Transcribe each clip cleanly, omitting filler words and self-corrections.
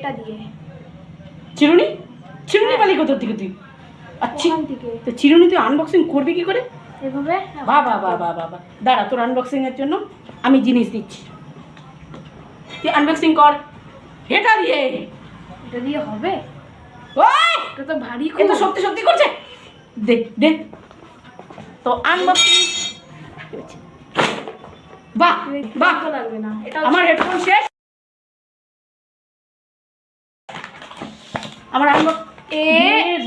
এটা দিয়ে চিরুনি চিরুনি পালি কোথা থেকে তুই? আচ্ছা তো চিরুনি তুই আনবক্সিং করবি কি করে? এভাবে বাবা বাবা বাবা দাঁড়া, তোর আনবক্সিং এর জন্য আমি জিনিস দিচ্ছি, তুই আনবক্সিং কর। এটা দিয়ে হবে? ওই এটা তো ভারী, এ তো সত্যি সত্যি করছে। দেখ দেখ তো আনবক্সিং। বাহ বাহ, লাগবে না, এটা আমার হেডফোন শেষ। আমার আনবক্স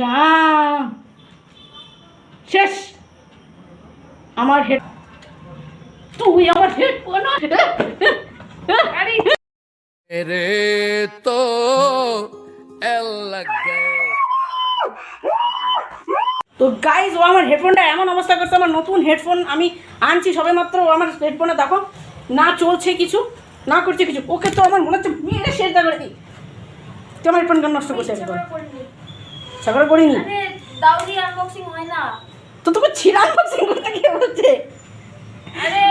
রাম শেষ। আমার হেড, তুই আমার হেডফোন रे तो एल लग गए। তো গাইজ ও আমার হেডফোনটা এমন অবস্থা করছে, আমার নতুন হেডফোন আমি আনছি সবে মাত্র, ও আমার হেডফোনে দেখো না চলছে কিছু, না করছে কিছু। ওকে তো আমার মনে হচ্ছে মেরে শেষ দা করে দিই। তুই আমার হেডফোন নষ্ট করছে একবার, সাগরে করিনি দাও দিয়ে আনবক্সিং হয় না তো তোকে ছিঁড়া আনবক্সিং করতে কে বলছে? আরে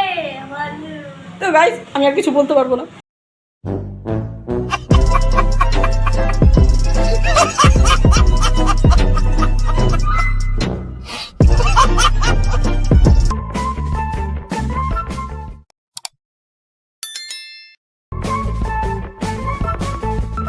আমার তো গাইজ আমি আর কিছু বলতে পারবো না।